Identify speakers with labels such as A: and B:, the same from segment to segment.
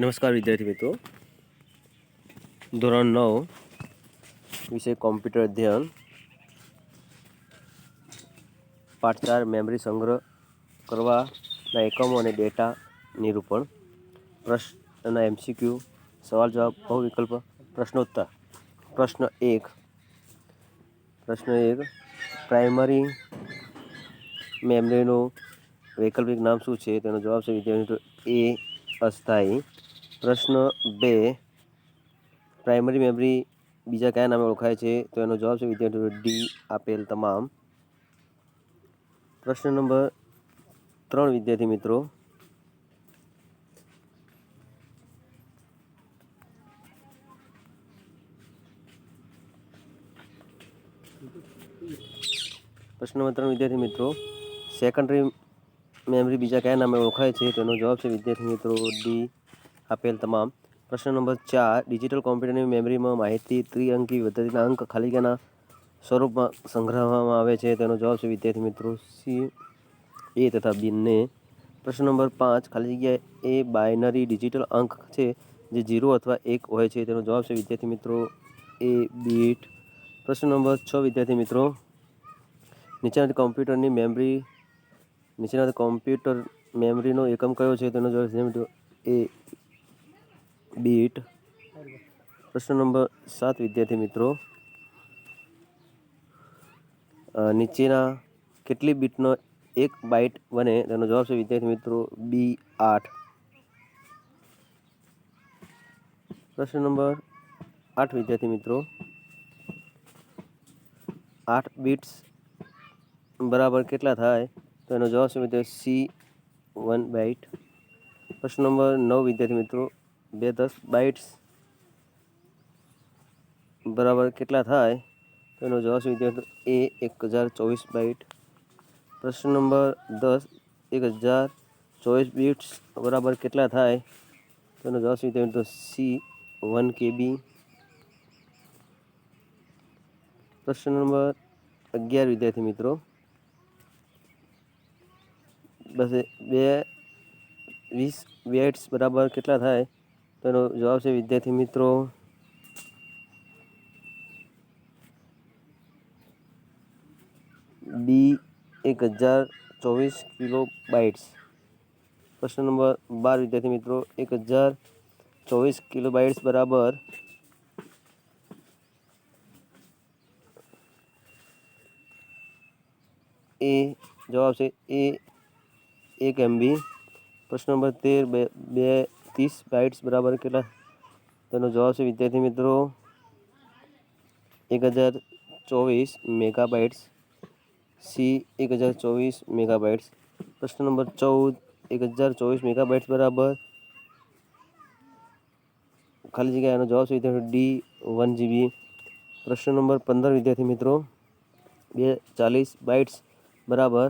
A: નમસ્કાર વિદ્યાર્થી મિત્રો, ધોરણ 9 વિષય કોમ્પ્યુટર અધ્યયન, પાઠ 4 મેમરી સંગ્રહ કરવાના એકમો અને ડેટા નિરૂપણ, પ્રશ્નના MCQ, સવાલ જવાબ બહુવિકલ્પ, પ્રશ્નોત્તર. પ્રશ્ન 1 પ્રાઇમરી મેમરીનું વૈકલ્પિક નામ શું છે? તેનો જવાબ છે વિદ્યાર્થી A અસ્થાયી. પ્રશ્ન 2 પ્રાઇમરી મેમરી બીજા કયા નામે ઓળખાય છે? તો એનો જવાબ છે વિદ્યાર્થીઓ D આપેલ તમામ. પ્રશ્ન નંબર 3 વિદ્યાર્થી મિત્રો, સેકન્ડરી મેમરી બીજા કયા નામે ઓળખાય છે? તેનો જવાબ છે વિદ્યાર્થી મિત્રો D આપેલ તમામ. પ્રશ્ન નંબર 4 ડિજિટલ કોમ્પ્યુટરની મેમરીમાં માહિતી ત્રિઅંકી પદ્ધતિના અંક ખાલી જગ્યાના સ્વરૂપમાં સંગ્રહવામાં આવે છે. તેનો જવાબ છે વિદ્યાર્થી મિત્રો C A તથા બંને. પ્રશ્ન નંબર 5 ખાલી જગ્યા એ બાઇનરી ડિજિટલ અંક છે જે 0 અથવા 1 હોય છે. તેનો જવાબ છે વિદ્યાર્થી મિત્રો A બીટ. પ્રશ્ન નંબર 6 વિદ્યાર્થી મિત્રો, નીચેનામાંથી કોમ્પ્યુટર મેમરીનો એકમ કયો છે? તેનો જવાબ છે A બીટ. પ્રશ્ન નંબર 7 વિદ્યાર્થી મિત્રો, નીચેના કેટલી બીટનો 1 બાઇટ બને? તેનો જવાબ છે વિદ્યાર્થી મિત્રો B 8. પ્રશ્ન નંબર 8 વિદ્યાર્થી મિત્રો, 8 બીટ્સ બરાબર કેટલા થાય? તો એનો જવાબ છે વિદ્યાર્થી C 1 બાઇટ. પ્રશ્ન નંબર 9 વિદ્યાર્થી મિત્રો, 2 10 બાઇટ્સ બરાબર કેટલા થાય? તો એનો જવાબ છે વિદ્યાર્થી A 1024 બાઇટ. પ્રશ્ન નંબર 10 1024 બીટ્સ બરાબર કેટલા થાય? તો એનો જવાબ છે વિદ્યાર્થી C 1 KB. પ્રશ્ન નંબર 11 વિદ્યાર્થી મિત્રો, 20 બાઇટ્સ બરાબર કેટલા થાય? તો એનો જવાબ છે વિદ્યાર્થી મિત્રો B 1024 કિલો બાઇટ્સ. પ્રશ્ન નંબર 12 વિદ્યાર્થી મિત્રો, 1024 કિલો બાઇટ્સ બરાબર એ જવાબ છે A 1 MB. પ્રશ્ન નંબર 13 30 બાઇટ્સ બરાબર કેટલા? તેનો જવાબ છે વિદ્યાર્થી મિત્રો 1024 મેગાબાઇટ્સ. C 1024 megabytes. પ્રશ્ન નંબર 14 1024 મેગાબાઇટ્સ બરાબર ખાલી જગ્યા. એનો જવાબ છે વિદ્યાર્થી D 1 GB. પ્રશ્ન નંબર 15 વિદ્યાર્થી મિત્રો, 240 બાઇટ્સ બરાબર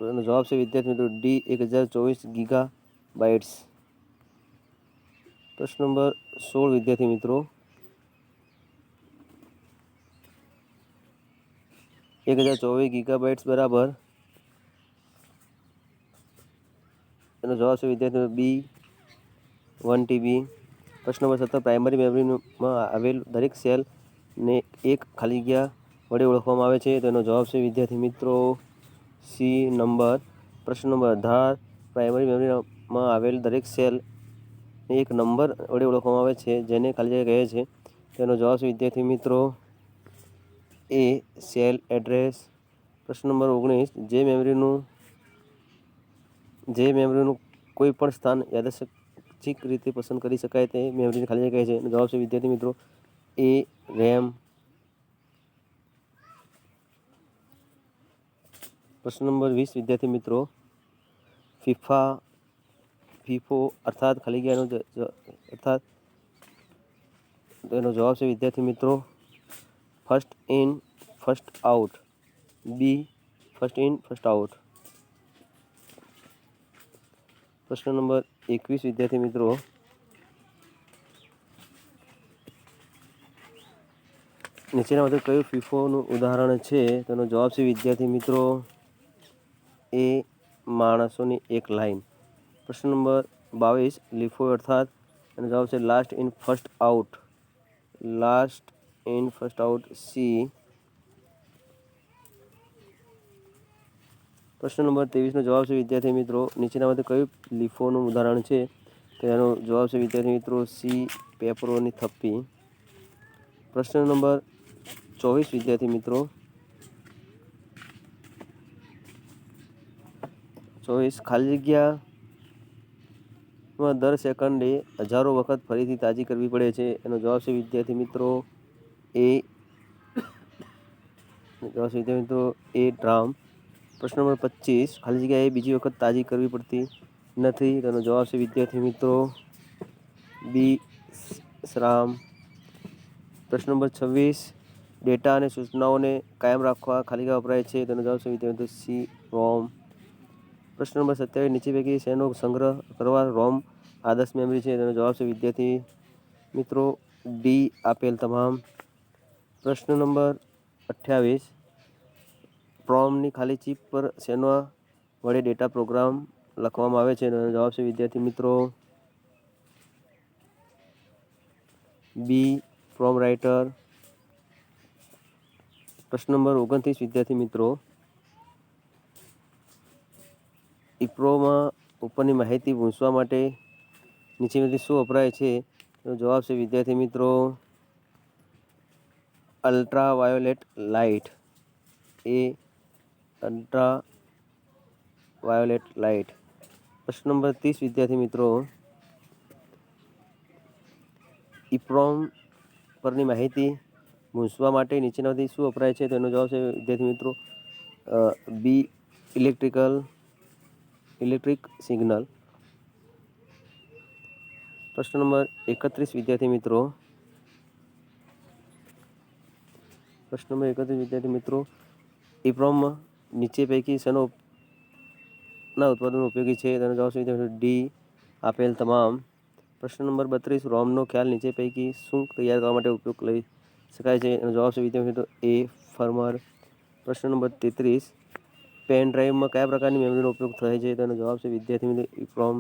A: એનો જવાબ છે વિદ્યાર્થી મિત્રો D 1024 ગીગા બાઇટ્સ. પ્રશ્ન નંબર 16 વિદ્યાર્થી મિત્રો, 1024 ગીગાબાઇટ્સ બરાબર એનો જવાબ છે વિદ્યાર્થી B 1 TB. પ્રશ્ન નંબર 17 પ્રાઇમરી મેમરીમાં આવેલ દરેક સેલને એક ખાલી જગ્યા વડે ઓળખવામાં આવે છે. તેનો જવાબ છે વિદ્યાર્થી મિત્રો C નંબર. પ્રશ્ન નંબર 18 પ્રાઇમરી મેમરીમાં આવેલ દરેક સેલને એક નંબર વડે ઓળખવામાં આવે છે જેને ખાલી જગ્યા કહે છે. તેનો જવાબ છે વિદ્યાર્થી મિત્રો A સેલ એડ્રેસ. પ્રશ્ન નંબર 19 જે મેમરીનું કોઈ પણ સ્થાન યાદચ્છિક રીતે પસંદ કરી શકાય તે મેમરીને ખાલી જગ્યા કહે છે. જવાબ છે વિદ્યાર્થી મિત્રો A RAM. પ્રશ્ન નંબર 20 વિદ્યાર્થી મિત્રો, ફીફો અર્થાત ખાલી જગ્યાનો અર્થાત એનો જવાબ છે વિદ્યાર્થી મિત્રો first in first out. B first in first out. પ્રશ્ન નંબર 21 વિદ્યાર્થી મિત્રો, નીચેનામાંથી કયું ફીફોનું ઉદાહરણ છે? તેનો જવાબ છે વિદ્યાર્થી મિત્રો એ માણસોની એક લાઈન. પ્રશ્ન નંબર 22 લીફો અર્થાત એનો જવાબ છે last in first out. Last in first out C. પ્રશ્ન નંબર 23નો જવાબ છે વિદ્યાર્થી મિત્રો નીચેનામાંથી કયું લીફોનું ઉદાહરણ છે? તો એનો જવાબ છે વિદ્યાર્થી મિત્રો સી પેપરોની થપ્પી. પ્રશ્ન નંબર 24 વિદ્યાર્થી મિત્રો 24 ખાલી જગ્યામાં દર સેકન્ડે હજારો વખત ફરીથી તાજી કરવી પડે છે. એનો જવાબ છે વિદ્યાર્થી મિત્રો એ ડ્રામ. પ્રશ્ન નંબર 25 ખાલી જગ્યાએ બીજી વખત તાજી કરવી પડતી નથી. તેનો જવાબ છે વિદ્યાર્થી મિત્રો બી શ્રામ. પ્રશ્ન નંબર 26 ડેટા અને સૂચનાઓને કાયમ રાખવા ખાલી જગ્યા વપરાય છે. તેનો જવાબ છે વિદ્યાર્થી મિત્રો સી રોમ. પ્રશ્ન નંબર 27 નીચે પૈકી શેનો સંગ્રહ કરવા રોમ આદર્શ મેમરી છે? તેનો જવાબ છે વિદ્યાર્થી મિત્રો ડી આપેલ તમામ. પ્રશ્ન નંબર 28 પ્રોમની ખાલી ચિપ પર શેના વડે ડેટા પ્રોગ્રામ લખવામાં આવે છે? તેનો જવાબ છે વિદ્યાર્થી મિત્રો બી પ્રોમ રાઇટર. પ્રશ્ન નંબર 29 વિદ્યાર્થી મિત્રો ઇપ્રોમાં ઉપરની માહિતી પૂછવા માટે નીચેનામાંથી શું વપરાય છે? તો જવાબ છે વિદ્યાર્થી મિત્રો અલ્ટ્રાવાયોલેટ લાઇટ. એ અલ્ટ્રાવાયોલેટ લાઇટ. પ્રશ્ન નંબર 30 વિદ્યાર્થી મિત્રો ઇપ્રોમ પરની માહિતી પૂછવા માટે નીચેનામાંથી શું વપરાય છે? તેનો જવાબ છે વિદ્યાર્થી મિત્રો બી ઇલેક્ટ્રિક સિગ્નલ. પ્રશ્ન નંબર 31 વિદ્યાર્થી મિત્રો ઇપ્રોમમાં નીચે પૈકી શેનો ના ઉત્પાદનો ઉપયોગી છે? તેનો જવાબ છે ડી આપેલ તમામ. પ્રશ્ન નંબર 32 રોમનો ખ્યાલ નીચે પૈકી શું તૈયાર કરવા માટે ઉપયોગ લઈ શકાય છે? એનો જવાબ છે વિદ્યાર્થી મિત્રો એ ફર્મર. પ્રશ્ન નંબર 33 પેન ડ્રાઈવમાં કયા પ્રકારની મેમરીનો ઉપયોગ થાય છે? તેનો જવાબ છે વિદ્યાર્થી મિત્રો ઇપ્રોમ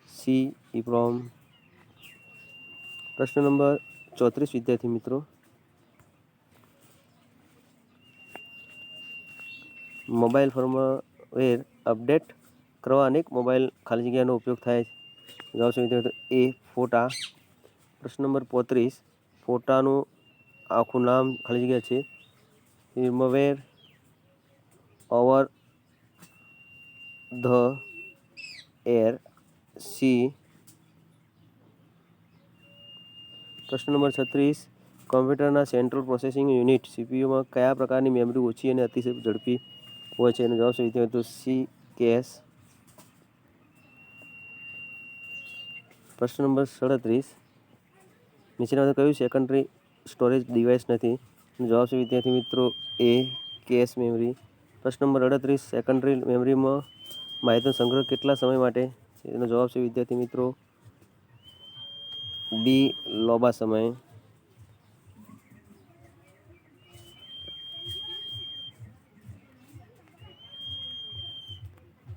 A: સી ઇપ્રોમ. પ્રશ્ન નંબર 34 વિદ્યાર્થી મિત્રો મોબાઈલ ફર્મવેર અપડેટ કરવા અનેક મોબાઈલ ખાલી જગ્યાનો ઉપયોગ થાય છે. જવાબ છે વિદ્યાર્થી એ ફોટા. પ્રશ્ન નંબર 35 ફોટાનું આખું નામ ખાલી જગ્યા છે firmware over the air C. પ્રશ્ન નંબર 36 કમ્પ્યુટરના સેન્ટ્રલ પ્રોસેસિંગ યુનિટ સીપીયુમાં કયા પ્રકારની મેમરી ઓછી અને અતિશય ઝડપી હોય છે? એનો જવાબ છે વિદ્યાર્થી સી કેશ. પ્રશ્ન નંબર 37 નીચેનામાંથી કયું સેકન્ડરી સ્ટોરેજ ડિવાઇસ નથી? એનો જવાબ છે વિદ્યાર્થી મિત્રો એ કેશ મેમરી. પ્રશ્ન નંબર 38 સેકન્ડરી મેમરીમાં માહિતીનો સંગ્રહ કેટલા સમય માટે? એનો જવાબ છે વિદ્યાર્થી મિત્રો ડી લાંબા સમય.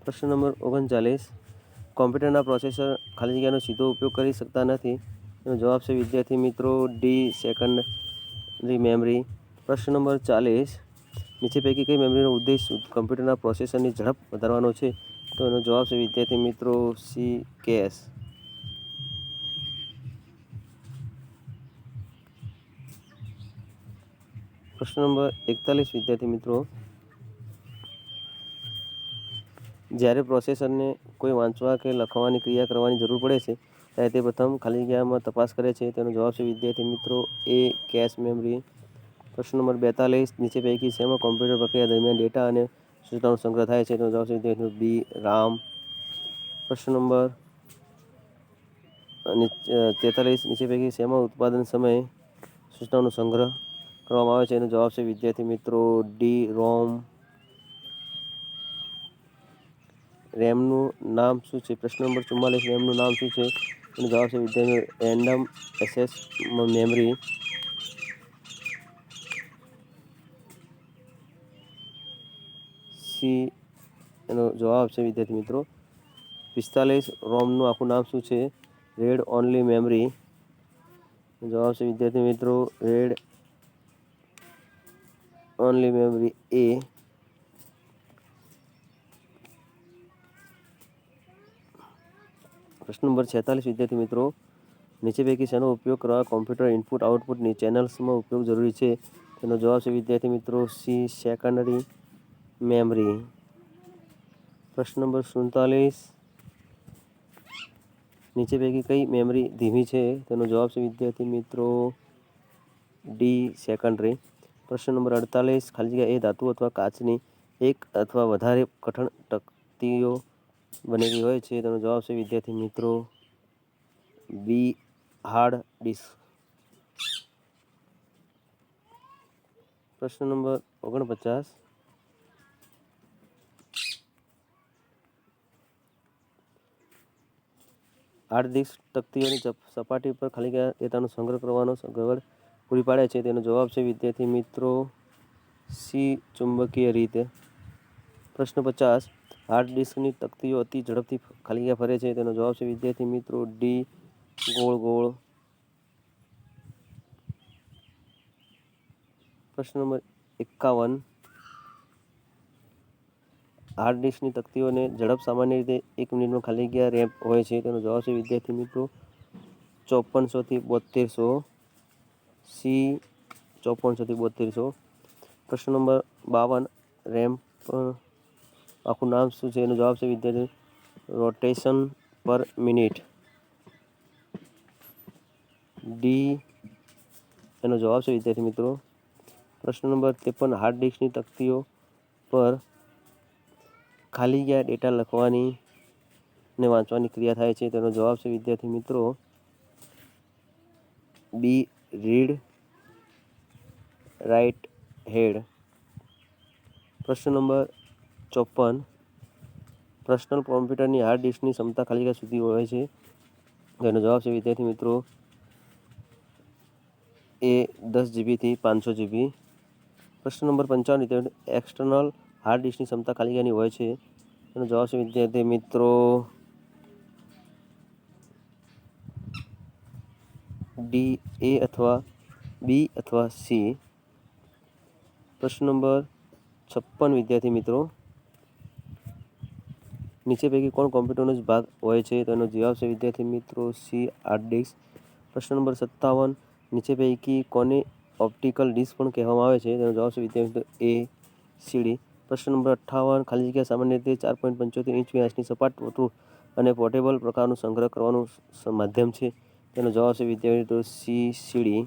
A: પ્રશ્ન નંબર 39 કોમ્પ્યુટરના પ્રોસેસર ખાલી જગ્યાનો સીધો ઉપયોગ કરી શકતા નથી. એનો જવાબ છે વિદ્યાર્થી મિત્રો ડી સેકન્ડરી મેમરી. પ્રશ્ન નંબર 40 નીચે પૈકી કઈ મેમરીનો ઉદ્દેશ કમ્પ્યુટરના પ્રોસેસરની ઝડપ વધારવાનો છે? તો એનો જવાબ છે વિદ્યાર્થી મિત્રો સી કેશ. પ્રશ્ન નંબર 41 વિદ્યાર્થી મિત્રો જ્યારે પ્રોસેસરને કોઈ વાંચવા કે લખવાની ક્રિયા કરવાની જરૂર પડે છે ત્યારે તે પ્રથમ ખાલી જગ્યામાં તપાસ કરે છે. તેનો જવાબ છે વિદ્યાર્થી મિત્રો એ કેશ મેમરી. પ્રશ્ન નંબર 42 નીચે પૈકી શેમાં કોમ્પ્યુટર પ્રક્રિયા દરમિયાન ડેટા અને સૂચનાનો સંગ્રહ થાય છે? તેનો જવાબ છે વિદ્યાર્થી બી રામ. પ્રશ્ન નંબર 43 નીચે પૈકી શેમાં ઉત્પાદન સમયે સૂચનાનો સંગ્રહ કરવામાં આવે છે? એનો જવાબ છે વિદ્યાર્થી મિત્રો ડી રોમ. રેમનું નામ શું છે? પ્રશ્ન નંબર 44 રેમનું નામ શું છે? એનો જવાબ છે વિદ્યાર્થી રેન્ડમ એક્સેસ મેમરી. સી એનો જવાબ છે વિદ્યાર્થી મિત્રો 45. રોમનું આખું નામ શું છે? Red only memory. જવાબ છે વિદ્યાર્થી મિત્રો રેડ ઓનલી મેમરી એ. પ્રશ્ન નંબર 46 વિદ્યાર્થી મિત્રો નીચે પૈકી શેનો ઉપયોગ કરવા કોમ્પ્યુટર ઇનપુટ આઉટપુટની ચેનલ્સમાં ઉપયોગ જરૂરી છે? તેનો જવાબ છે વિદ્યાર્થી મિત્રો સી સેકન્ડરી મેમરી. પ્રશ્ન નંબર 47 નીચે પૈકી કઈ મેમરી ધીમી છે? તેનો જવાબ છે વિદ્યાર્થી મિત્રો ડી સેકન્ડરી. પ્રશ્ન નંબર 48 ખાલી જગ્યા એ ધાતુ અથવા કાચની એક અથવા વધારે કઠણ તકતીઓ બનેલી હોય છે. તેનો જવાબ છે વિદ્યાર્થી મિત્રો બી હાર્ડ ડિસ્ક. પ્રશ્ન નંબર 49 હાર્ડ ડિસ્ક તકતીઓની સપાટી પર ખાલી જગ્યા ડેટાનો સંગ્રહ કરવાનો સગવડ પૂરી પાડે છે. તેનો જવાબ છે વિદ્યાર્થી મિત્રો સી ચુંબકીય રીતે. પ્રશ્ન 50 હાર્ડ ડિસ્કની તકતીઓ અતિ ઝડપથી ખાલી જગ્યા ફરે છે. તેનો જવાબ છે વિદ્યાર્થી મિત્રો ડી ગોળ ગોળ. પ્રશ્ન નંબર 51 હાર્ડ ડિસ્કની તકતીઓને ઝડપ સામાન્ય રીતે 1 મિનિટમાં ખાલી જગ્યા રેમ્પ હોય છે. તેનો જવાબ છે વિદ્યાર્થી મિત્રો 5400 થી 7200. સી 5400 થી 7200. પ્રશ્ન નંબર 52 રેમ્પ આખું નામ શું છે? એનો જવાબ છે વિદ્યાર્થી રોટેશન પર મિનિટ. ડી એનો જવાબ છે વિદ્યાર્થી મિત્રો. પ્રશ્ન નંબર 53 હાર્ડ ડિસ્કની તકતીઓ પર ખાલી જગ્યા ડેટા લખવાની ને વાંચવાની ક્રિયા થાય છે. તેનો જવાબ છે વિદ્યાર્થી મિત્રો બી રીડ રાઇટ હેડ. પ્રશ્ન નંબર 54 પર્સનલ કોમ્પ્યુટરની હાર્ડ ડિસ્કની ક્ષમતા ખાલી જગ્યા સુધી હોય છે. તેનો જવાબ છે વિદ્યાર્થી મિત્રો એ 10 GB થી 500 GB. પ્રશ્ન નંબર 55 એક્સટર્નલ હાર્ડ ડિસ્કની ક્ષમતા ખાલી જગ્યાની હોય છે. તેનો જવાબ છે વિદ્યાર્થી મિત્રો ડી એ અથવા બી અથવા સી. પ્રશ્ન નંબર 56 વિદ્યાર્થી મિત્રો નીચે પૈકી કોણ કોમ્પ્યુટરનો જ ભાગ હોય છે? તેનો જવાબ છે વિદ્યાર્થી મિત્રો સી હાર્ડ ડિસ્ક. પ્રશ્ન નંબર 57 નીચે પૈકી કોને ઓપ્ટિકલ ડિસ્ક પણ કહેવામાં આવે છે? તેનો જવાબ છે વિદ્યાર્થી મિત્રો એ સીડી. પ્રશ્ન નંબર 58 ખાલી જગ્યા સામાન્ય રીતે 4.75 ઇંચ વ્યાસની સપાટ વસ્તુ અને પોર્ટેબલ પ્રકારનું સંગ્રહ કરવાનું માધ્યમ છે. તેનો જવાબ છે વિદ્યાર્થી મિત્રો સી સીડી.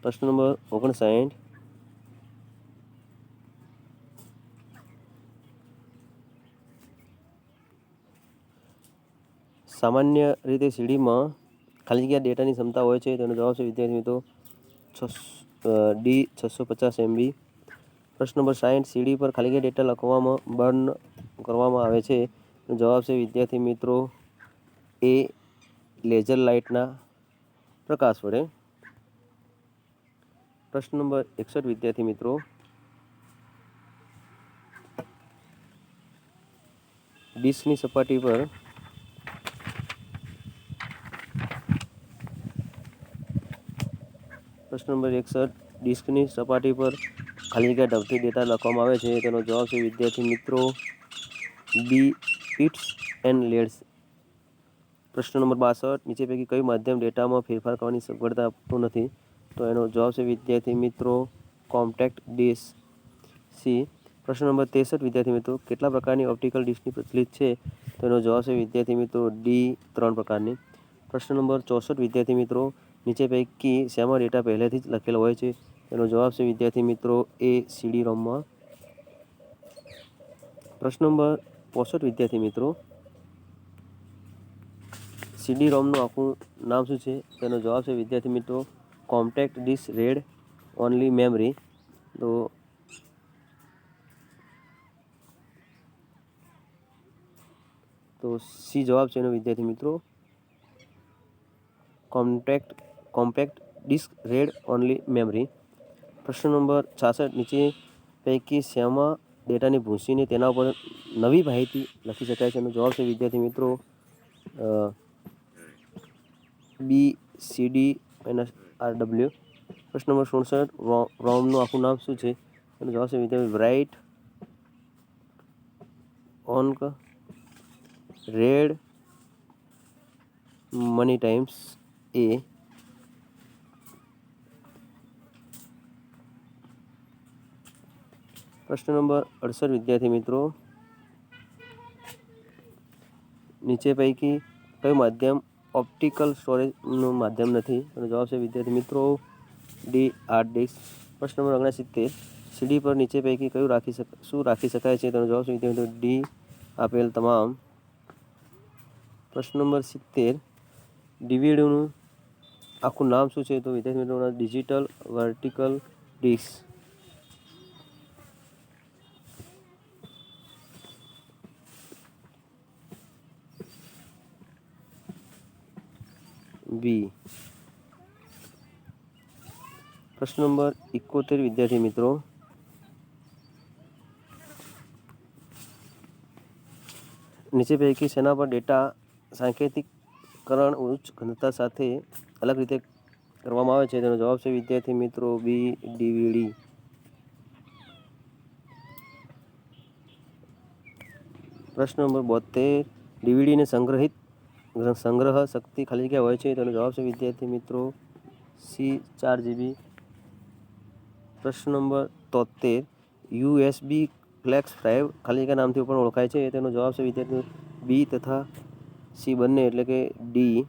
A: પ્રશ્ન નંબર 59 સામાન્ય રીતે સીડીમાં ખાલી જગ્યા ડેટાની ક્ષમતા હોય છે. તેનો જવાબ છે વિદ્યાર્થી મિત્રો ડી 650 MB. પ્રશ્ન નંબર 60 સીડી પર ખાલી જગ્યા ડેટા લખવામાં બર્ન કરવામાં આવે છે. તેનો જવાબ છે વિદ્યાર્થી મિત્રો એ લેઝર લાઇટના પ્રકાશ વડે. પ્રશ્ન નંબર 61 વિદ્યાર્થી મિત્રો ડિસ્કની સપાટી પર પ્રશ્ન નંબર 61 ડિસ્કની સપાટી પર ખાલી જગ્યા ઢબથી ડેટા લખવામાં આવે છે. તેનો જવાબ છે વિદ્યાર્થી મિત્રો બી બિટ્સ એન્ડ લેડ્સ. પ્રશ્ન નંબર 62 નીચે પૈકી કયું માધ્યમ ડેટામાં ફેરફાર કરવાની સગવડતા આપતું નથી? તો એનો જવાબ છે વિદ્યાર્થી મિત્રો કોમ્પેક્ટ ડિસ્ક સી. પ્રશ્ન નંબર 63 વિદ્યાર્થી મિત્રો કેટલા પ્રકારની ઓપ્ટિકલ ડિસ્કની પ્રચલિત છે? તેનો જવાબ છે વિદ્યાર્થી મિત્રો ડી 3 પ્રકારની. પ્રશ્ન નંબર 64 વિદ્યાર્થી મિત્રો નીચે પૈકી શેમાં ડેટા પહેલેથી જ લખેલો હોય છે? તેનો જવાબ છે વિદ્યાર્થી મિત્રો એ સીડી રોમમાં. પ્રશ્ન નંબર 65 વિદ્યાર્થી મિત્રો સીડી રોમનું આખું નામ શું છે? તેનો જવાબ છે વિદ્યાર્થી મિત્રો compact disc read only memory. તો સી જવાબ છે એનો વિદ્યાર્થી મિત્રો compact disc read only memory. પ્રશ્ન નંબર 66 નીચે પૈકી શેમાં ડેટાને ભૂંસીને તેના ઉપર નવી માહિતી લખી શકાય છે? એનો જવાબ છે વિદ્યાર્થી મિત્રો બી સી ડી -RW. પ્રશ્ન નંબર 67 રોમનું આખું નામ શું છે? એનો જવાબ છે વિદ્યાર્થી write once read many times A. પ્રશ્ન નંબર 68 વિદ્યાર્થી મિત્રો નીચે પૈકી કયું માધ્યમ ઓપ્ટિકલ સ્ટોરેજનું માધ્યમ નથી? એનો જવાબ છે વિદ્યાર્થી મિત્રો ડી હાર્ડ ડિસ્ક. પ્રશ્ન નંબર 69 સીડી પર નીચે પૈકી કયું શું રાખી શકાય છે? તેનો જવાબ છે વિદ્યાર્થી મિત્રો ડી આપેલ તમામ. પ્રશ્ન નંબર 70 ડીવીડીનું આખું નામ શું છે? તો વિદ્યાર્થી મિત્રો ડિજિટલ વર્ટિકલ ડિસ્ક. બી. પ્રશ્ન નંબર 71 વિદ્યાર્થી મિત્રો નીચે પૈકી શેના પર ડેટા સાંકેતિકરણ ઉચ્ચ ઘનતા સાથે અલગ રીતે કરવામાં આવે છે? તેનો જવાબ છે વિદ્યાર્થી મિત્રો બી ડીવીડી. પ્રશ્ન નંબર 72 ડીવીડીને સંગ્રહ શક્તિ ખાલી જગ્યા હોય છે? તેનો જવાબ છે વિદ્યાર્થી મિત્રો સી 4 GB. પ્રશ્ન નંબર 73 USB ફ્લેશ ડ્રાઈવ ખાલી જગ્યા નામથી પણ ઓળખાય છે? તેનો જવાબ છે વિદ્યાર્થી બી તથા સી બંને એટલે કે ડી.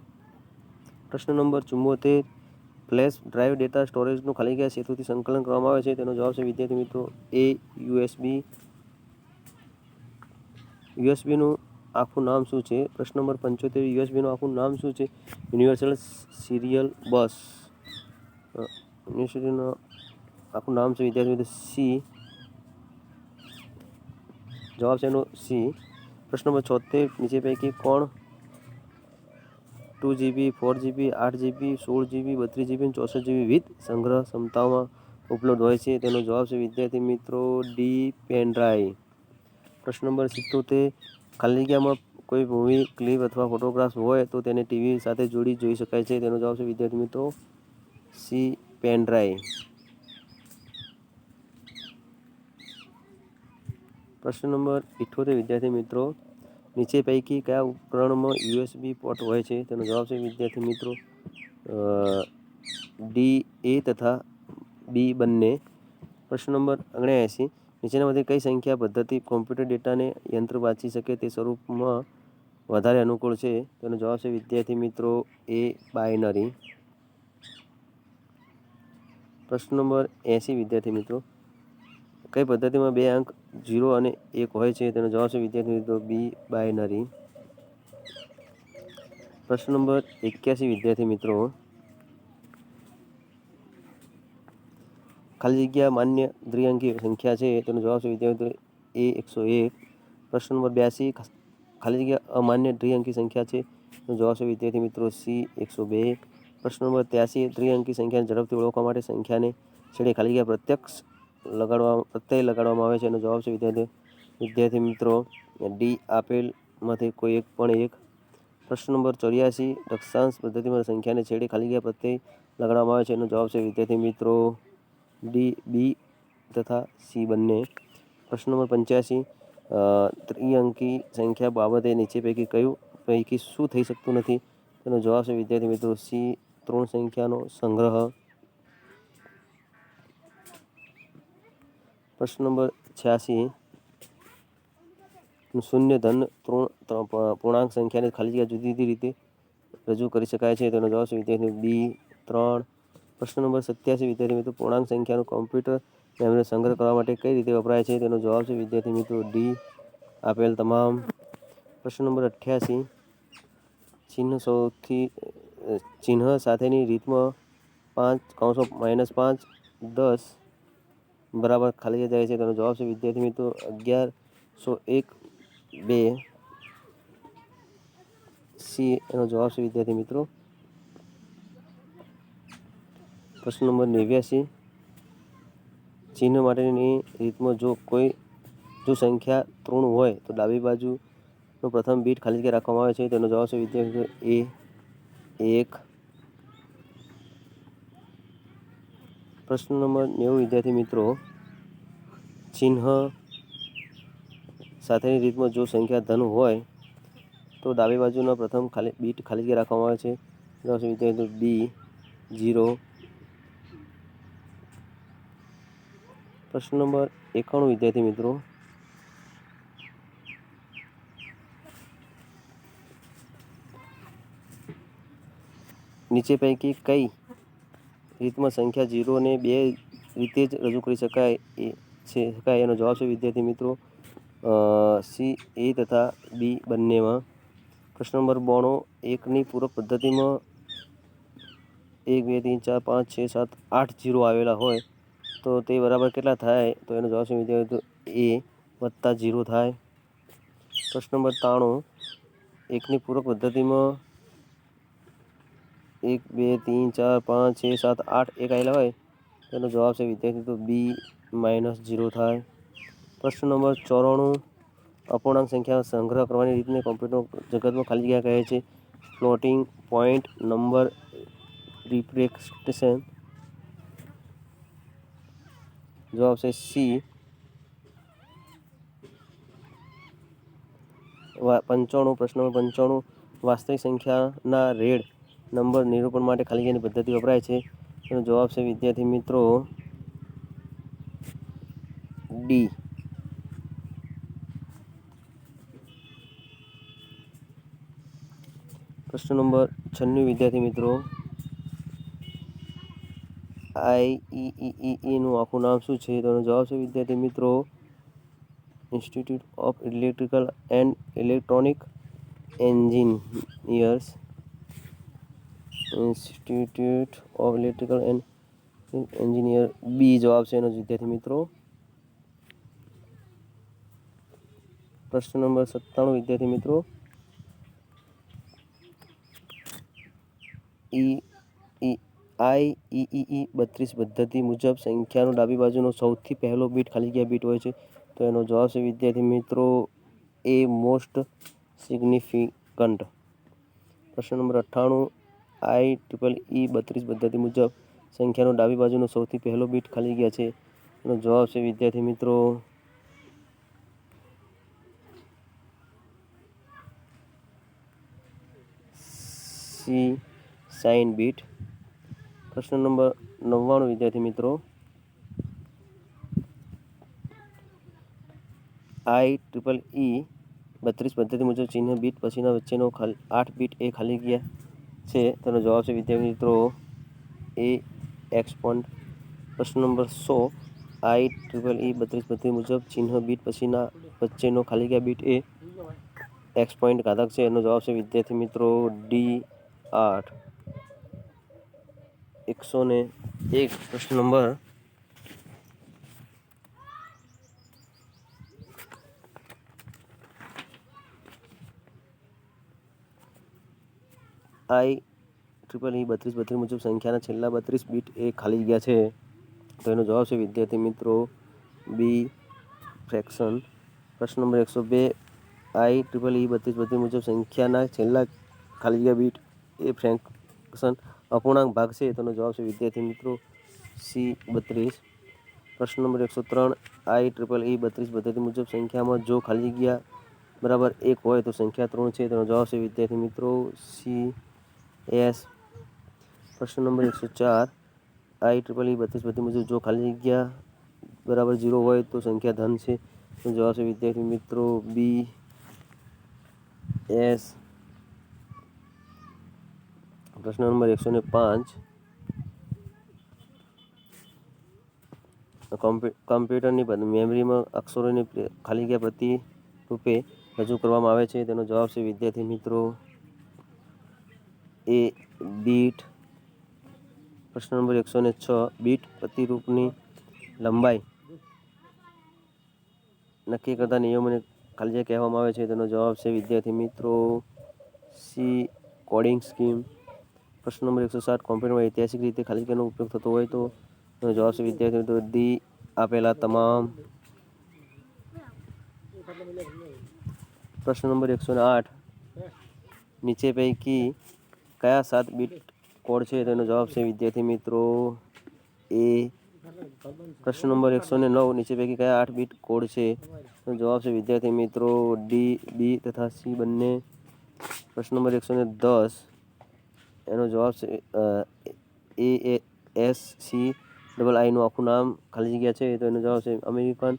A: પ્રશ્ન નંબર 74 ફ્લેશ ડ્રાઈવ ડેટા સ્ટોરેજનું ખાલી જગ્યા સેતુથી સંકલન કરવામાં આવે છે? તેનો જવાબ છે વિદ્યાર્થી મિત્રો એ USB. યુએસબીનું આખું નામ શું છે? પ્રશ્ન નંબર 75 યુએસબીનું આખું નામ શું છે? યુનિવર્સલ સિરિયલ બસ. યુનિવર્સિટીનું આખું નામ છે વિદ્યાર્થી મિત્રો સી. જવાબ છે એનો સી. પ્રશ્ન નંબર 76 નીચે પૈકી કોણ 2 GB 4 GB 8 GB 16 GB 32 GB 64 GB with સંગ્રહ ક્ષમતાઓમાં ઉપલબ્ધ હોય છે? તેનો જવાબ છે વિદ્યાર્થી મિત્રો ડી પેન ડ્રાઈવ. પ્રશ્ન નંબર 77 ખાલી જગ્યામાં કોઈ મૂવી ક્લિપ અથવા ફોટોગ્રાફ્સ હોય તો તેને ટીવી સાથે જોઈ શકાય છે? તેનો જવાબ છે વિદ્યાર્થી મિત્રો સી પેન ડ્રાઈવ. પ્રશ્ન નંબર 78 વિદ્યાર્થી મિત્રો નીચે પૈકી કયા ઉપકરણમાં યુએસબી પોર્ટ હોય છે? તેનો જવાબ છે વિદ્યાર્થી મિત્રો ડી એ તથા બી બંને. પ્રશ્ન નંબર 79 નીચેનામાંથી કઈ સંખ્યા પદ્ધતિ કોમ્પ્યુટર ડેટાને યંત્ર વાંચી શકે તે સ્વરૂપમાં વધારે અનુકૂળ છે? તેનો જવાબ છે વિદ્યાર્થી મિત્રો એ બાયનરી. પ્રશ્ન નંબર 80 વિદ્યાર્થી મિત્રો કઈ પદ્ધતિમાં બે અંક 0 અને 1 હોય છે? તેનો જવાબ છે વિદ્યાર્થી મિત્રો બી બાયનરી. પ્રશ્ન નંબર 81 વિદ્યાર્થી મિત્રો ખાલી જગ્યા માન્ય દ્વિઅંકી સંખ્યા છે? તેનો જવાબ છે વિદ્યાર્થી એ 101. પ્રશ્ન નંબર 82 ખાલી જગ્યા અમાન્ય દ્વિઅંકી સંખ્યા છે? તેનો જવાબ છે વિદ્યાર્થી મિત્રો સી 102. પ્રશ્ન નંબર 83 દ્વિઅંકી સંખ્યાને ઝડપથી ઓળખવા માટે સંખ્યાને છેડે ખાલી જગ્યા પ્રત્યય લગાડવામાં આવે છે? એનો જવાબ છે વિદ્યાર્થી મિત્રો ડી આપેલમાંથી કોઈ એક પણ એક. પ્રશ્ન નંબર 84 દશાંશ પદ્ધતિમાં સંખ્યાને છેડે ખાલી જગ્યા પ્રત્યય લગાડવામાં આવે છે? એનો જવાબ છે વિદ્યાર્થી મિત્રો ડી બી તથા સી બંને. પ્રશ્ન નંબર 85 ત્રિઅંકી સંખ્યા બાબતે નીચે પૈકી શું થઈ શકતું નથી? તેનો જવાબ છે વિદ્યાર્થી મિત્રો સી 3 સંખ્યાનો સંગ્રહ. પ્રશ્ન નંબર 86 શૂન્ય ધન પૂર્ણાંક સંખ્યાને ખાલી જગ્યા જુદી જુદી રીતે રજૂ કરી શકાય છે? તેનો જવાબ છે વિદ્યાર્થી બી 3. પ્રશ્ન નંબર 87 વિદ્યાર્થી મિત્રો પૂર્ણાંક સંખ્યાનો કોમ્પ્યુટર મેમરી સંગ્રહ કરવા માટે કઈ રીતે વપરાય છે? તેનો જવાબ છે વિદ્યાર્થી મિત્રો ડી આપેલ તમામ. પ્રશ્ન નંબર 88 ચિહ્ન સાથેની રીતમાં 5 -5 10 બરાબર ખાલી જગ્યા જાય છે? તેનો જવાબ છે વિદ્યાર્થી મિત્રો 1101 2 સી એનો જવાબ છે વિદ્યાર્થી મિત્રો. પ્રશ્ન નંબર 89 ચિહ્ન માટેની રીતમાં જો સંખ્યા ત્રણ હોય તો ડાબી બાજુનો પ્રથમ બીટ ખાલી જગ્યા રાખવામાં આવે છે. તેનો જવાબ છે વિદ્યાર્થી A 1. પ્રશ્ન નંબર 90 વિદ્યાર્થી મિત્રો, ચિહ્ન સાથેની રીતમાં જો સંખ્યા ધન હોય તો ડાબી બાજુના પ્રથમ બીટ ખાલી જગ્યા રાખવામાં આવે છે. જવાબ છે વિદ્યાર્થી B 0. પ્રશ્ન નંબર 91 વિદ્યાર્થી મિત્રો, નીચે પૈકી કઈ રીતમાં સંખ્યા 0 ને બે રીતે જ રજૂ કરી શકાય એનો જવાબ છે વિદ્યાર્થી મિત્રો C A તથા B બંનેમાં. પ્રશ્ન નંબર 92, એકની પૂરક પદ્ધતિમાં 1 2 3 4 5 6 7 8 0 આવેલા હોય તો તે બરાબર કેટલા થાય? તો એનો જવાબ છે વિદ્યાર્થી A + 0 થાય. પ્રશ્ન નંબર 93, એકની પૂરક પદ્ધતિમાં 1 2 3 4 5 6 7 8 1 આવેલા હોય તો એનો જવાબ છે વિદ્યાર્થી તો B -0 થાય. પ્રશ્ન નંબર 94, અપૂર્ણાંક સંખ્યા સંગ્રહ કરવાની રીતને કોમ્પ્યુટર જગતમાં ખાલી જગ્યા કહે છે. Floating point number representation. જવાબ છે C 95. પ્રશ્ન નંબર 95, વાસ્તવિક સંખ્યાના રેડ નંબર નિરૂપણ માટે ખાલી જગ્યાની પદ્ધતિ વપરાય છે. એનો જવાબ છે વિદ્યાર્થી મિત્રો D. પ્રશ્ન નંબર 96 વિદ્યાર્થી મિત્રો, IEEE નું આખું નામ શું છે? તો એનો જવાબ છે વિદ્યાર્થી મિત્રો institute of electrical and electronic engineers. Institute of electrical and engineer B જવાબ છે એનો વિદ્યાર્થી મિત્રો. પ્રશ્ન નંબર 97 વિદ્યાર્થી મિત્રો, IEEE 32 પદ્ધતિ મુજબ સંખ્યાનો ડાબી બાજુનો સૌથી પહેલો બીટ ખાલી જગ્યા બીટ હોય છે. તો એનો જવાબ છે વિદ્યાર્થી મિત્રો A મોસ્ટ સિગ્નિફિકન્ટ. પ્રશ્ન નંબર 98, IEEE 32 પદ્ધતિ મુજબ સંખ્યાનો ડાબી બાજુનો સૌથી પહેલો બીટ ખાલી જગ્યા છે. એનો જવાબ છે વિદ્યાર્થી મિત્રો C સાઇન બીટ. પ્રશ્ન નંબર 99 વિદ્યાર્થી મિત્રો, IEEE 32 પદ્ધતિ મુજબ ચિહ્ન બીટ પછીના વચ્ચેનો 8 બીટ એ ખાલી જગ્યા છે. તેનો જવાબ છે વિદ્યાર્થી મિત્રો A X પોઈન્ટ. પ્રશ્ન નંબર 100, IEEE 32 પદ્ધતિ મુજબ ચિહ્ન બીટ પછીના વચ્ચેનો ખાલી જગ્યા બીટ એ X પોઈન્ટ ઘાતક છે. એનો જવાબ છે વિદ્યાર્થી મિત્રો D 8. 101. પ્રશ્ન નંબર IEEE 32 મુજબ સંખ્યાના છેલ્લા 32 બીટ એ ખાલી જગ્યા છે. તો એનો જવાબ છે વિદ્યાર્થી મિત્રો B ફ્રેક્શન. પ્રશ્ન નંબર 102, IEEE 32 પદ્ધતિ મુજબ સંખ્યાના છેલ્લા ખાલી જગ્યા બીટ એ ફ્રેક્શન અપૂર્ણાંક ભાગ છે. તેનો જવાબ છે વિદ્યાર્થી મિત્રો C 32. પ્રશ્ન નંબર 103, IEEE 32 પદ્ધતિ મુજબ સંખ્યામાં જો ખાલી જગ્યા બરાબર 1 હોય તો સંખ્યા 3 છે. તેનો જવાબ છે વિદ્યાર્થી મિત્રો C S. પ્રશ્ન નંબર 104, IEEE 32 પદ્ધતિ મુજબ જો ખાલી જગ્યા બરાબર 0 હોય તો સંખ્યા ધન છે. તેનો જવાબ છે વિદ્યાર્થી મિત્રો B S. પ્રશ્ન નંબર 105, કમ્પ્યુટરની મેમરીમાં અક્ષરોની ખાલી જગ્યા પ્રતિરૂપે રજૂ કરવામાં આવે છે. તેનો જવાબ છે વિદ્યાર્થી મિત્રો A બીટ. પ્રશ્ન નંબર 106, બીટ પ્રતિરૂપની લંબાઈ નક્કી કરતા નિયમોને ખાલી જગ્યા કહેવામાં આવે છે. તેનો જવાબ છે વિદ્યાર્થી મિત્રો C કોડિંગ સ્કીમ. પ્રશ્ન નંબર 107, કોમ્પ્યુટરમાં ઐતિહાસિક રીતે ખાલી જગ્યાનો ઉપયોગ થતો હોય તો તેનો જવાબ છે વિદ્યાર્થી મિત્રો D આપેલા તમામ. પ્રશ્ન નંબર 108 નીચે પૈકી કયા 7 બીટ કોડ છે? તેનો જવાબ છે વિદ્યાર્થી મિત્રો એ. પ્રશ્ન નંબર 109 નીચે પૈકી કયા 8 બીટ કોડ છે? તેનો જવાબ છે વિદ્યાર્થી મિત્રો ડી, બી તથા સી બંને. પ્રશ્ન નંબર 110 એનો જવાબ છે ASCII નું આખું નામ ખાલી જગ્યા છે તો એનો જવાબ છે American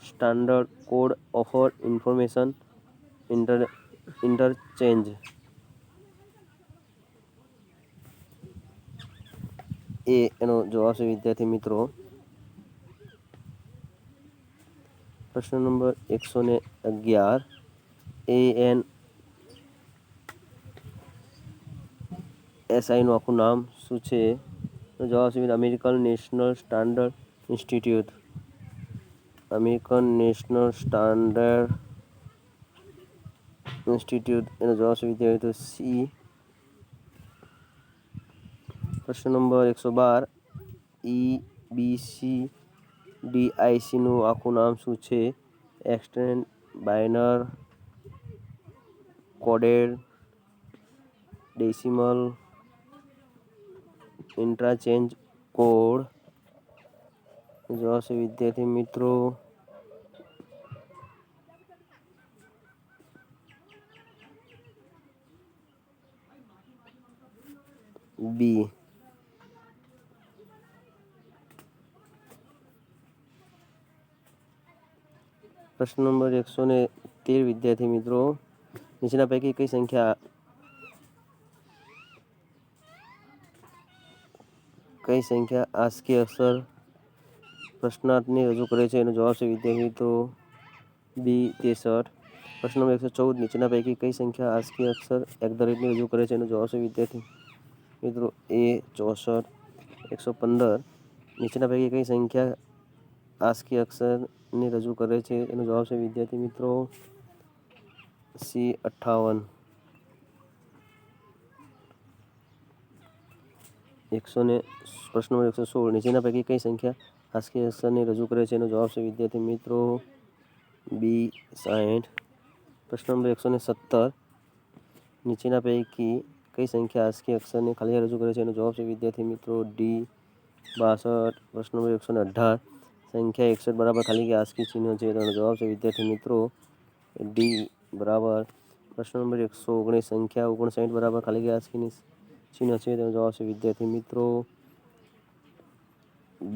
A: standard code of information interchange. એનો જવાબ છે વિદ્યાર્થી મિત્રો. પ્રશ્ન નંબર 111 ANSI નું આખું નામ શું છે? તો જવાબ છે American national standard institute. American national standard institute એનો જવાબ છે વિદ્યાર્થી સી. પ્રશ્ન નંબર 112 EBCDIC નું આખું નામ શું છે? Extended binary coded decimal interchange code. જવાબ છે વિદ્યાર્થી મિત્રો બી. પ્રશ્ન નંબર 113 વિદ્યાર્થી મિત્રો નીચેના પૈકી કઈ સંખ્યા ASCII અક્ષર પ્રશ્નાર્થને રજૂ કરે છે? એનો જવાબ છે વિદ્યાર્થી મિત્રો બી 63. પ્રશ્ન નંબર 114 નીચેના પૈકી કઈ સંખ્યા ASCII અક્ષર @ રજૂ કરે છે? એનો જવાબ છે વિદ્યાર્થી મિત્રો એ 64. 115 નીચેના પૈકી કઈ સંખ્યા ASCII અક્ષરને રજૂ કરે છે? એનો જવાબ છે વિદ્યાર્થી મિત્રો સી 58. પ્રશ્ન નંબર 116 નીચેના પૈકી કઈ સંખ્યા ASCII અક્ષરને રજૂ કરે છે? એનો જવાબ છે વિદ્યાર્થી મિત્રો બી 60. પ્રશ્ન નંબર 117 નીચેના પૈકી કઈ સંખ્યા ASCII અક્ષરને ખાલી રજૂ કરે છે? એનો જવાબ છે વિદ્યાર્થી મિત્રો ડી 62. પ્રશ્ન નંબર 118 સંખ્યા 61 બરાબર ખાલી જગ્યા ASCII ચિહ્ન છે? તેનો જવાબ છે વિદ્યાર્થી મિત્રો ડી બરાબર. પ્રશ્ન નંબર 119 સંખ્યા 59 બરાબર ખાલી જગ્યા ASCII ચિહ્ન છે? તેનો જવાબ છે વિદ્યાર્થી મિત્રો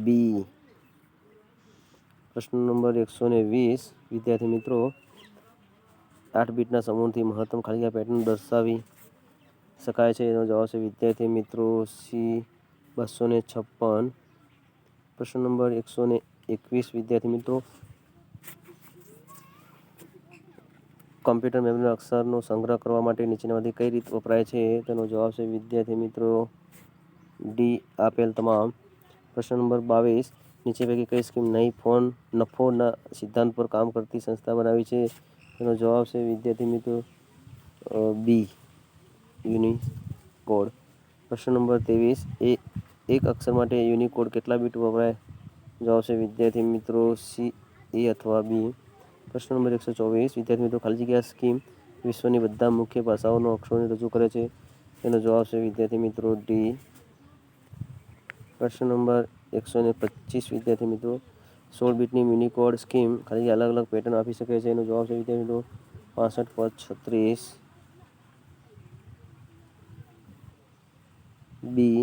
A: બી. પ્રશ્ન નંબર 120 વિદ્યાર્થી મિત્રો 8 બીટના સમૂહથી મહત્તમ ખાલી જગ્યા પેટર્ન દર્શાવી શકાય છે? એનો જવાબ છે વિદ્યાર્થી મિત્રો સી 256. પ્રશ્ન નંબર 121 વિદ્યાર્થી મિત્રો કમ્પ્યુટર મેમરીમાં અક્ષરનો સંગ્રહ કરવા માટે નીચેનામાંથી કઈ રીત વપરાય છે? તેનો જવાબ છે વિદ્યાર્થી મિત્રો ડી આપેલ તમામ. પ્રશ્ન નંબર 22 નીચે પૈકી કઈ સ્કીમ નફોના સિદ્ધાંત પર કામ કરતી સંસ્થા બનાવી છે? તેનો જવાબ છે વિદ્યાર્થી મિત્રો બી યુનિકોડ. પ્રશ્ન નંબર 23 એક અક્ષર માટે યુનિકોડ કેટલા બીટ વપરાય? જવાબ છે વિદ્યાર્થી મિત્રો સી એ અથવા બી. પ્રશ્ન નંબર 124 વિદ્યાર્થી મિત્રો ખાલી જગ્યા સ્કીમ વિશ્વની બધા મુખ્ય ભાષાઓનો અક્ષરોને રજૂ કરે છે? તેનો જવાબ છે વિદ્યાર્થી મિત્રો ડી. પ્રશ્ન નંબર 125 વિદ્યાર્થી મિત્રો 16 બીટની યુનિકોડ સ્કીમ ખાલી અલગ અલગ પેટર્ન આપી શકે છે? એનો જવાબ છે વિદ્યાર્થી મિત્રો 65 બી.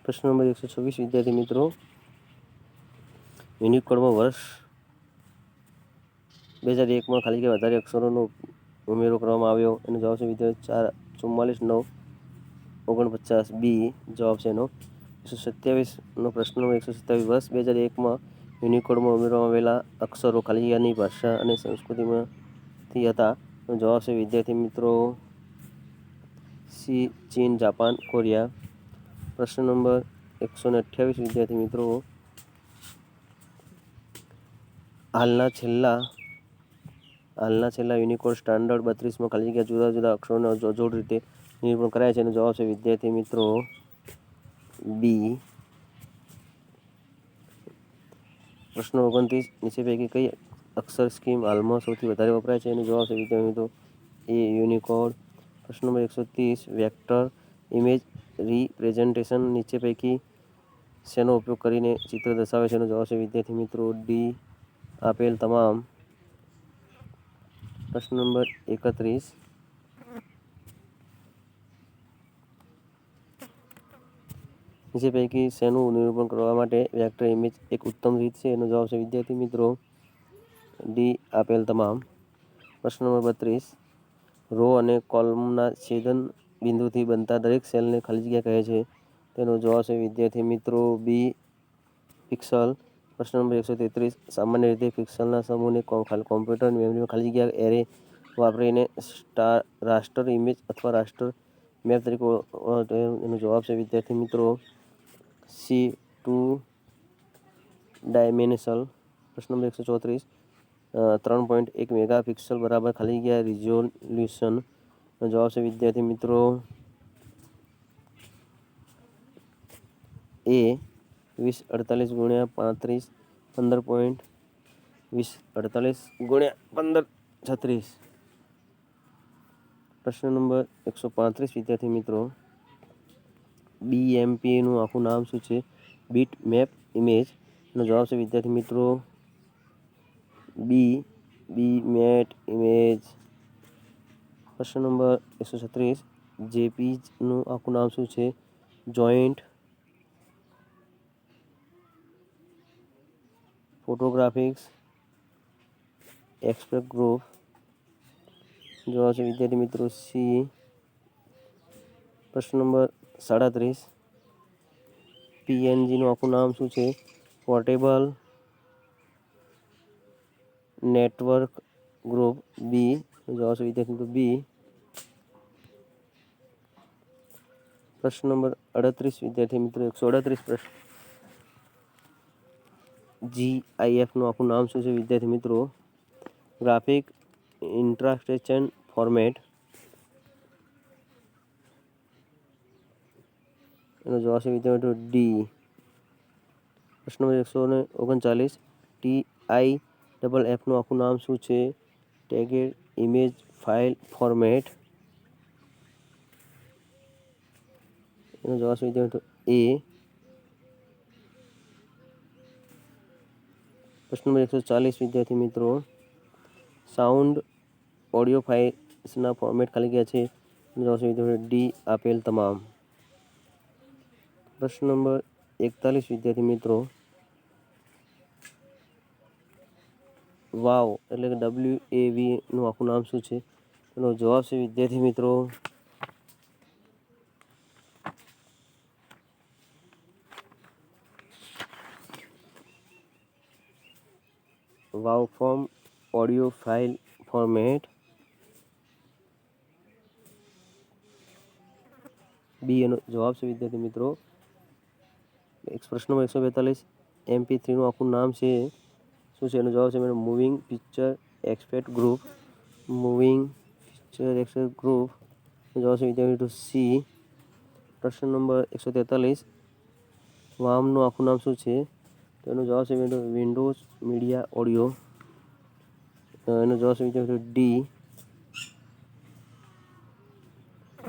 A: પ્રશ્ન નંબર 126 વિદ્યાર્થી મિત્રો યુનિકોડમાં વર્ષ 2001માં ખાલી જગ્યા વધારે અક્ષરોનો ઉમેરો કરવામાં આવ્યો? એનો જવાબ છે વિદ્યાર્થી 44/9/49 બી જવાબ છે એનો. 127નો પ્રશ્ન નંબર 127 વર્ષ 2001માં યુનિકોડમાં ઉમેરવામાં આવેલા અક્ષરો ખાલી જગ્યાની ભાષા અને સંસ્કૃતિમાંથી હતા? એનો જવાબ છે વિદ્યાર્થી મિત્રો સી ચીન, જાપાન, કોરિયા. પ્રશ્ન નંબર 128 વિદ્યાર્થી મિત્રો, હાલના છેલ્લા યુનિકોડ સ્ટાન્ડર્ડ 32માં ખાલી જગ્યા જુદા જુદા અક્ષરોને અજોડ રીતે નિરૂપણ કરાય છે. એનો જવાબ છે વિદ્યાર્થી મિત્રો બી. પ્રશ્ન 29, નીચે પૈકી કઈ અક્ષર સ્કીમ હાલમાં સૌથી વધારે વપરાય છે? એનો જવાબ છે વિદ્યાર્થી મિત્રો એ યુનિકોડ. પ્રશ્ન નંબર 130, વેક્ટર ઇમેજ રિપ્રેઝન્ટેશન નીચે પૈકી શેનો ઉપયોગ કરીને ચિત્ર દર્શાવે છે? એનો જવાબ છે વિદ્યાર્થી મિત્રો ડી આપેલ તમામ. પ્રશ્ન નંબર 31, નીચે પૈકી શેનું નિરૂપણ કરવા માટે વેક્ટર ઇમેજ એક ઉત્તમ રીત છે? એનો જવાબ છે વિદ્યાર્થી મિત્રો ડી આપેલ તમામ. પ્રશ્ન નંબર 32, રો અને કોલમના છેદન બિંદુથી બનતા દરેક સેલને ખાલી જગ્યા કહે છે? તેનો જવાબ છે વિદ્યાર્થી મિત્રો બી પિક્સલ. પ્રશ્ન નંબર 133, સામાન્ય રીતે પિક્સલના સમૂહને કોમ્પ્યુટર મેમરીમાં ખાલી જગ્યા એરે વાપરીને રાસ્ટર ઇમેજ અથવા રાસ્ટર મેપ તરીકે ઓળખવામાં આવે છે? એનો જવાબ છે વિદ્યાર્થી મિત્રો સી 2 ડાયમેન્શનલ. પ્રશ્ન નંબર 134, 3.1 મેગાપિક્સલ બરાબર ખાલી જગ્યા રિઝોલ્યુશન? એનો જવાબ છે વિદ્યાર્થી મિત્રો એ 2048 ગુણ્યા 35 15.2048 ગુણ્યા 1536. પ્રશ્ન નંબર 135 વિદ્યાર્થી મિત્રો, BMPનું આખું નામ શું છે? Bit map image. એનો જવાબ છે વિદ્યાર્થી મિત્રો બી મેટ ઇમેજ. પ્રશ્ન નંબર 136, જેપીઈજીનું આખું નામ શું છે? Joint photographics expert group. જવાબ છે વિદ્યાર્થી મિત્રો સી. પ્રશ્ન નંબર 37, પીએનજીનું આખું નામ શું છે? Portable network group B. જવાબ છે વિદ્યાર્થી મિત્રો બી. પ્રશ્ન નંબર 38 વિદ્યાર્થી મિત્રો 138 પ્રશ્ન, GIFનું આખું નામ શું છે? વિદ્યાર્થી મિત્રો ગ્રાફિક ઇન્ટરેક્શન ફોર્મેટ. એનો જવાબ છે વિદ્યાર્થી મિત્રો ડી. પ્રશ્ન નંબર 139, TIFFનું આખું નામ શું છે? ટેગેડ ઇમેજ ફાઇલ ફોર્મેટ. એનો જવાબ છે વિદ્યાર્થી મિત્રો એ. પ્રશ્ન નંબર 140 વિદ્યાર્થી મિત્રો, સાઉન્ડ ઓડિયો ફાઇલ્સના ફોર્મેટ ખાલી ગયા છે? એનો જવાબ છે વિદ્યાર્થી ડી આપેલ તમામ. પ્રશ્ન નંબર 41 વિદ્યાર્થી મિત્રો, વાવ એટલે કે WAVનું આખું નામ શું છે? એનો જવાબ છે વિદ્યાર્થી મિત્રો વાવ ફોર્મ ઓડિયો ફાઇલ ફોર્મેટ બી. એનો જવાબ છે વિદ્યાર્થી મિત્રો. પ્રશ્ન નંબર 142, MP3નું આખું નામ છે શું છે? એનો જવાબ છે moving picture expect group. Moving picture expect group. જવાબ છે વિદ્યાર્થી મિત્રો સી. પ્રશ્ન નંબર 143, વામનું આખું નામ શું છે? તો એનો જવાબ છે વિન્ડોઝ મીડિયા ઓડિયો. એનો જવાબ છે વિદ્યાર્થી ડી.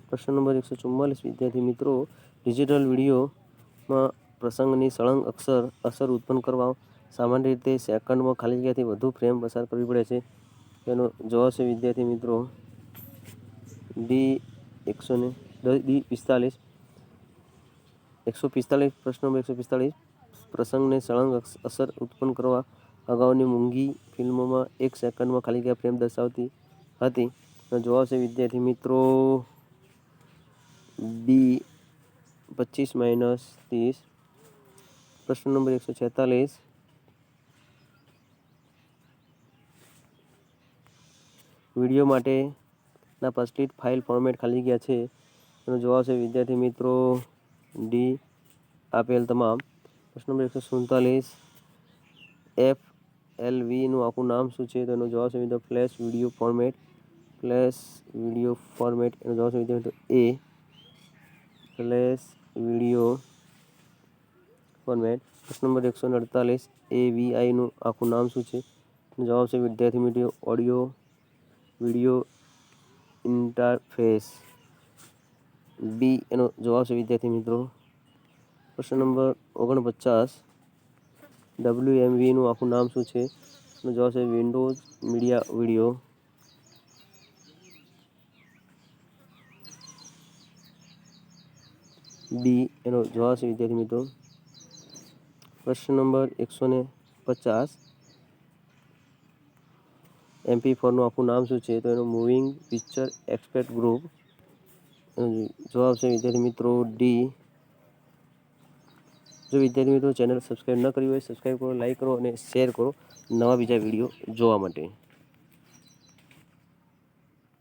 A: પ્રશ્ન નંબર 144 વિદ્યાર્થી મિત્રો, ડિજિટલ વિડીયોમાં પ્રસંગની સળંગ અસર ઉત્પન્ન કરવા સામાન્ય રીતે સેકન્ડમાં ખાલી જગ્યાથી વધુ ફ્રેમ પસાર કરવી પડે છે? તેનો જવાબ છે વિદ્યાર્થી મિત્રો ડી 145. પ્રશ્ન નંબર 145, પ્રસંગને સળંગ અસર ઉત્પન્ન કરવા અગાઉની મૂંગી ફિલ્મોમાં 1 સેકન્ડમાં ખાલી જગ્યા ફ્રેમ દર્શાવતી હતી? તેનો જવાબ છે વિદ્યાર્થી મિત્રો બી 25 - 30. પ્રશ્ન નંબર 146, વિડીયો માટેના પસ્કિટ ફાઇલ ફોર્મેટ ખાલી જગ્યા છે? એનો જવાબ છે વિદ્યાર્થી મિત્રો ડી આપેલ તમામ. પ્રશ્ન નંબર 147 FLVનું આખું નામ શું છે? તો એનો જવાબ છે મિત્રો flash video format. Flash video format એનો જવાબ છે મિત્રો એ ફ્લેશ વિડીયો ફોર્મેટ. પ્રશ્ન નંબર 148 AVIનું આખું નામ શું છે? એનો જવાબ છે વિદ્યાર્થી મિત્રો ઓડિયો વિડીયો ઇન્ટરફેસ. બી એનો જવાબ છે વિદ્યાર્થી મિત્રો. પ્રશ્ન નંબર 49 WMVનું આખું નામ શું છે? એનો જવાબ છે વિન્ડોઝ મીડિયા વિડીયો. બી એનો જવાબ છે વિદ્યાર્થી મિત્રો. પ્રશ્ન નંબર 150 MP4નું આખું નામ શું છે? તો એનું મૂવિંગ પિક્ચર એક્સપર્ટ ગ્રુપ. જવાબ છે વિદ્યાર્થી મિત્રો ડી. જો વિદ્યાર્થી મિત્રો ચેનલ સબસ્ક્રાઈબ ન કરી હોય સબસ્ક્રાઈબ કરો, લાઈક કરો અને શેર કરો નવા બીજા વિડીયો જોવા માટે.